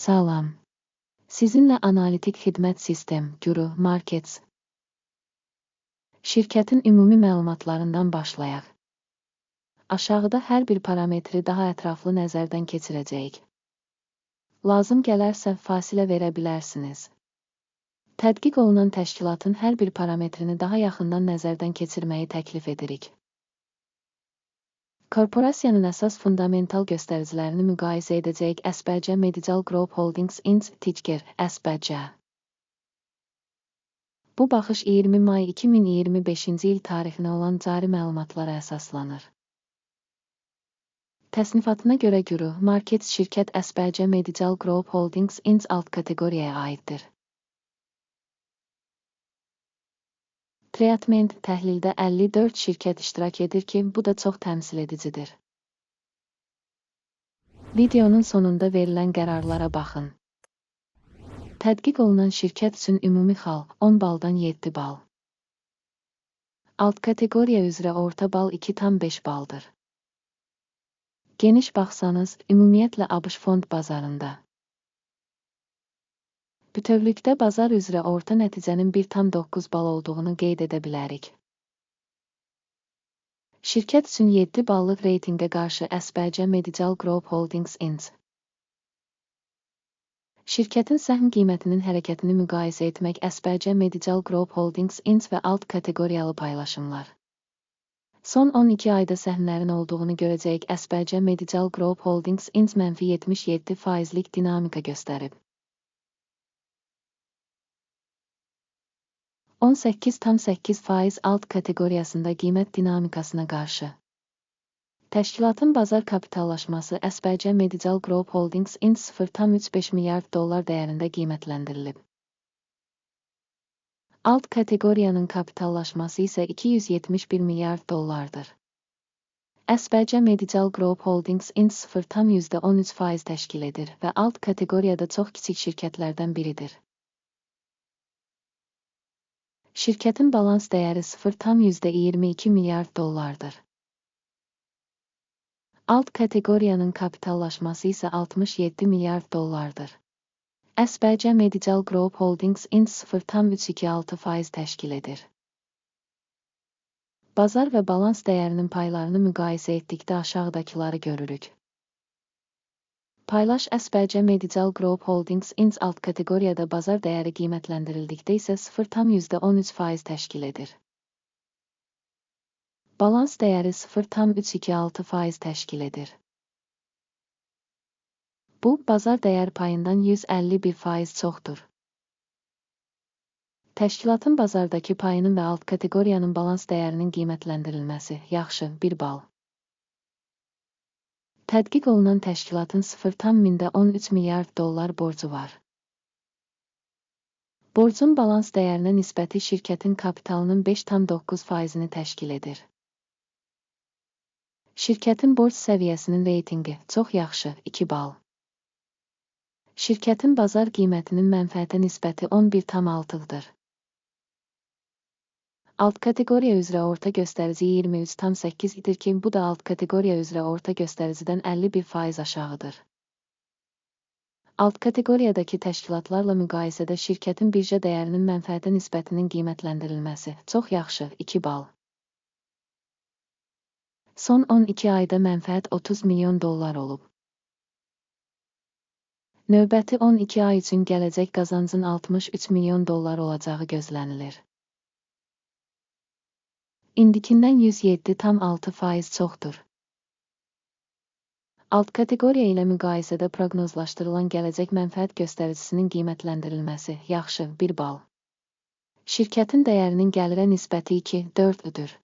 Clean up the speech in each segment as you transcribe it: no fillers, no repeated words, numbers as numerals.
Salam. Sizinlə analitik xidmət sistem, Guru Markets şirkətin ümumi məlumatlarından başlayaq. Aşağıda hər bir parametri daha ətraflı nəzərdən keçirəcəyik. Lazım gələrsə fasilə verə bilərsiniz. Tədqiq olunan təşkilatın hər bir parametrini daha yaxından nəzərdən keçirməyi təklif edirik. Korporasiyanın əsas fundamental göstəricilərini müqayisə edəcəyik. SBC Medical Group Holdings Inc. Ticker SBC. Bu baxış 20 may 2025-ci il tarixinə olan cari məlumatlara əsaslanır. Təsnifatına görə Guru Markets şirkət SBC Medical Group Holdings Inc. alt kateqoriyaya aiddir. Treatment təhlildə 54 şirkət iştirak edir ki, bu da çox təmsil edicidir. Videonun sonunda verilən qərarlara baxın. Tədqiq olunan şirkət üçün ümumi xal 10 baldan 7 bal. Alt kateqoriya üzrə orta bal 2,5 baldır. Geniş baxsanız, ümumiyyətlə ABŞ fond bazarında. Bütövlükdə bazar üzrə orta nəticənin 1,9 bal olduğunu qeyd edə bilərik. Şirkət üçün 7 ballıq reytinqə qarşı SBC Medical Group Holdings Inc. Şirkətin səhm qiymətinin hərəkətini müqayisə etmək SBC Medical Group Holdings Inc. və alt kateqoriyalı paylaşımlar. Son 12 ayda səhmlərin olduğunu görəcəyik. SBC Medical Group Holdings Inc. -77%lik dinamika göstərib. 18,8% alt kateqoriyasında qiymət dinamikasına qarşı. Təşkilatın bazar kapitallaşması SBC Medical Group Holdings Inc. $0,35 milyard dəyərində qiymətləndirilib. Alt kateqoriyanın kapitallaşması isə $271 milyard. SBC Medical Group Holdings Inc. 0,13% təşkil edir və alt kateqoriyada çox kiçik şirkətlərdən biridir. Şirkətin balans dəyəri $0,22 milyard. Alt kateqoriyanın kapitallaşması isə $67 milyard. SBC Medical Group Holdings Inc. 0,326% təşkil edir. Bazar və balans dəyərinin paylarını müqayisə etdikdə aşağıdakıları görürük. Paylaş SBC Medical Group Holdings Inc. alt kateqoriyada bazar dəyəri qiymətləndirildikdə isə 0,13% təşkil edir. Balans dəyəri 0,326% təşkil edir. Bu, bazar dəyər payından 151% çoxdur. Təşkilatın bazardakı payının və alt kateqoriyanın balans dəyərinin qiymətləndirilməsi, yaxşı, 1 bal. Tədqiq olunan təşkilatın $0,13 milyard borcu var. Borcun balans dəyərinə nisbəti şirkətin kapitalının 5,9%-ni təşkil edir. Şirkətin borc səviyyəsinin reytinqi çox yaxşı, 2 bal. Şirkətin bazar qiymətinin mənfəətə nisbəti 11,6-dır. Alt kateqoriya üzrə orta göstərici 23,8 idir ki, bu da alt kateqoriya üzrə orta göstəricidən 51% aşağıdır. Alt kateqoriyadakı təşkilatlarla müqayisədə şirkətin birja dəyərinin mənfəətə nisbətinin qiymətləndirilməsi çox yaxşı, 2 bal. Son 12 ayda mənfəət $30 milyon olub. Növbəti 12 ay üçün gələcək qazancın $63 milyon olacağı gözlənilir. İndikindən 107,6% çoxdur. Alt kateqoriya ilə müqayisədə proqnozlaşdırılan gələcək mənfəət göstəricisinin qiymətləndirilməsi, yaxşı, 1 bal. Şirkətin dəyərinin gəlirə nisbəti 2,4-dür.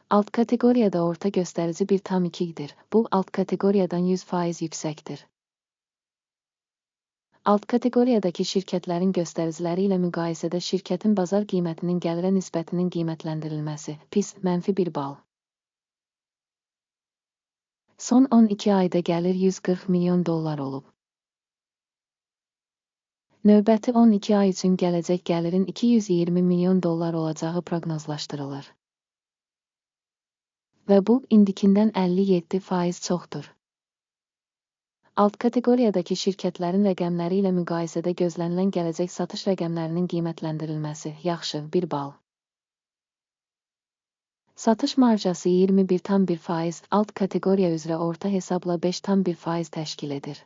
Alt kateqoriyada orta göstərici 1,2-dir. Bu, alt kateqoriyadan 100% yüksəkdir. Alt kateqoriyadakı şirkətlərin göstəriciləri ilə müqayisədə şirkətin bazar qiymətinin gəlirə nisbətinin qiymətləndirilməsi, pis, -1 bal. Son 12 ayda gəlir $140 milyon olub. Növbəti 12 ay üçün gələcək gəlirin $220 milyon olacağı proqnozlaşdırılır. Və bu, indikindən 57% çoxdur. Alt kateqoriyadakı şirkətlərin rəqəmləri ilə müqayisədə gözlənilən gələcək satış rəqəmlərinin qiymətləndirilməsi. Yaxşı, 1 bal. Satış marjası 21,1%, alt kateqoriya üzrə orta hesabla 5,1% təşkil edir.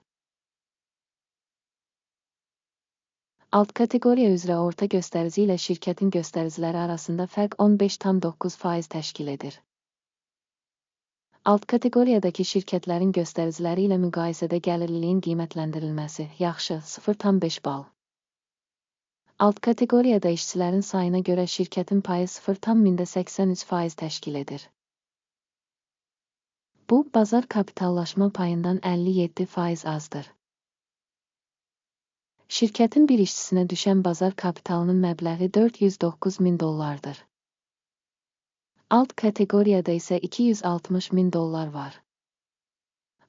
Alt kateqoriya üzrə orta göstərici ilə şirkətin göstəriciləri arasında fərq 15,9% təşkil edir. Alt kateqoriyadakı şirkətlərin göstəriciləri ilə müqayisədə gəlirliliyin qiymətləndirilməsi. Yaxşı, 0,5 bal. Alt kateqoriyada işçilərin sayına görə şirkətin payı 0,83% təşkil edir. Bu, bazar kapitallaşma payından 57% azdır. Şirkətin bir işçisinə düşən bazar kapitalının məbləği $409.000. Alt kateqoriyada isə $260.000 var.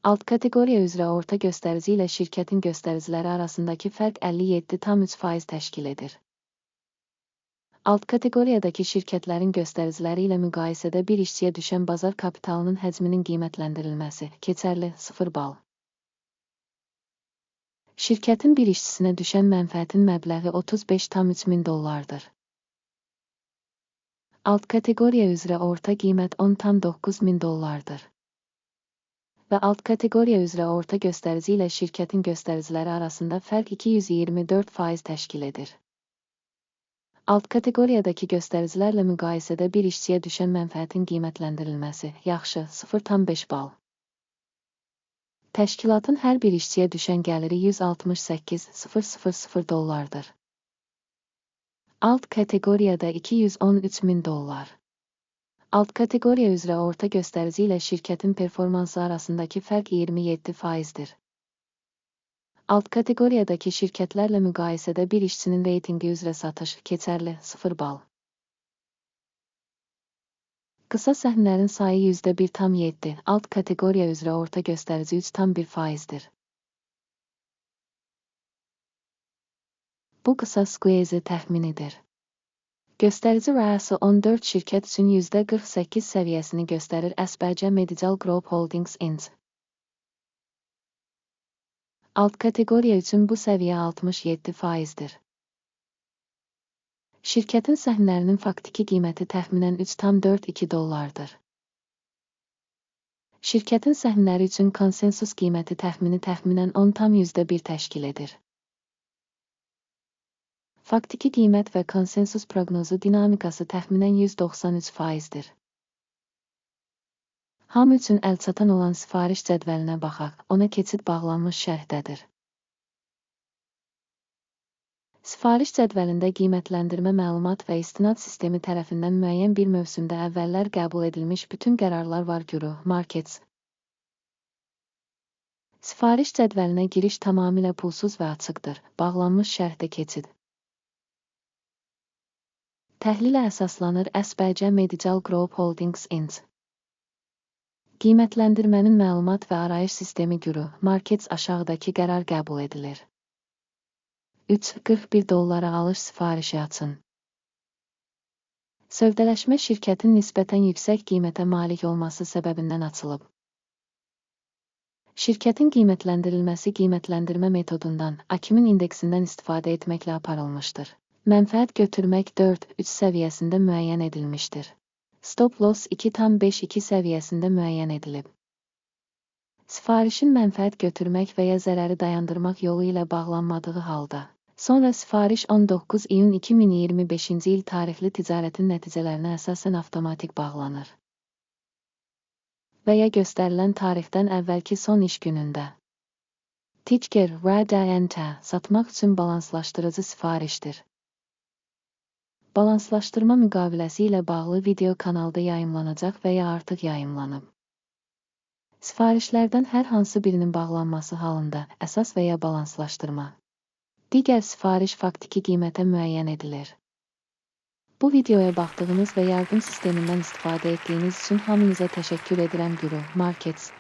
Alt kateqoriya üzrə orta göstərici ilə şirkətin göstəriciləri arasındakı fərq 57,3% təşkil edir. Alt kateqoriyadakı şirkətlərin göstəriciləri ilə müqayisədə bir işçiyə düşən bazar kapitalının həcminin qiymətləndirilməsi. Keçərli, 0 bal. Şirkətin bir işçisinə düşən mənfəətin məbləği $35,300. Alt kateqoriya üzrə orta qiymət $10,900. Və alt kateqoriya üzrə orta göstərici ilə şirkətin göstəriciləri arasında fərq 224% təşkil edir. Alt kateqoriyadakı göstəricilərlə müqayisədə bir işçiyə düşən mənfəətin qiymətləndirilməsi. Yaxşı, 0,5 bal. Təşkilatın hər bir işçiyə düşən gəliri $168,000. Alt kateqoriyada $213.000. Alt kateqoriya üzrə orta göstərici ilə şirkətin performansı arasındakı fərq 27%dir. Alt kateqoriyadakı şirkətlərlə müqayisədə bir işçinin reytinqi üzrə satış. Keçərli, 0 bal. Qısa səhnələrin sayı %1,7, alt kateqoriya üzrə orta göstərici 3,1%dir. Bu qısa squeeze təxminidir. Göstərici rəası 14 şirkət üçün %48 səviyyəsini göstərir. SBC Medical Group Holdings Inc. Alt kateqoriya üçün bu səviyyə 67%dir. Şirkətin səhmlərinin faktiki qiyməti təxminən $3,42. Şirkətin səhmləri üçün konsensus qiyməti təxminən 10,1 təşkil edir. Faktiki qiymət və konsensus proqnozu dinamikası təxminən 193%dir. Hamı üçün əlçatan olan sifariş cədvəlinə baxaq, ona keçid bağlanmış şərhdədir. Sifariş cədvəlində qiymətləndirmə məlumat və istinad sistemi tərəfindən müəyyən bir mövsümdə əvvəllər qəbul edilmiş bütün qərarlar var. Güruh, Markets. Sifariş cədvəlinə giriş tamamilə pulsuz və açıqdır. Bağlanmış şərhdə keçid. Təhlilə əsaslanır. SBC Medical Group Holdings Inc. Qiymətləndirmənin məlumat və arayış sistemi güruh, Markets aşağıdakı qərar qəbul edilir. $3,41 alış sifarişi açın. Sövdələşmə şirkətin nisbətən yüksək qiymətə malik olması səbəbindən açılıb. Şirkətin qiymətləndirilməsi qiymətləndirmə metodundan, Akimin indeksindən istifadə etməklə aparılmışdır. Mənfəət götürmək 4,3 səviyyəsində müəyyən edilmişdir. Stop loss 2,52 səviyyəsində müəyyən edilib. Sifarişin mənfəət götürmək və ya zərəri dayandırmaq yolu ilə bağlanmadığı halda, sonra sifariş 19 iyun 2025-ci il tarixli ticarətin nəticələrinə əsasən avtomatik bağlanır. Və ya göstərilən tarixdən əvvəlki son iş günündə. Ticker, RDNT, satmaq üçün balanslaşdırıcı sifarişdir. Balanslaşdırma müqaviləsi ilə bağlı video kanalda yayımlanacaq və ya artıq yayımlanıb. Sifarişlərdən hər hansı birinin bağlanması halında əsas və ya balanslaşdırma. Digər sifariş faktiki qiymətə müəyyən edilir. Bu videoya baxdığınız və yardım sistemindən istifadə etdiyiniz üçün hamınıza təşəkkür edirəm. Güruh, Markets.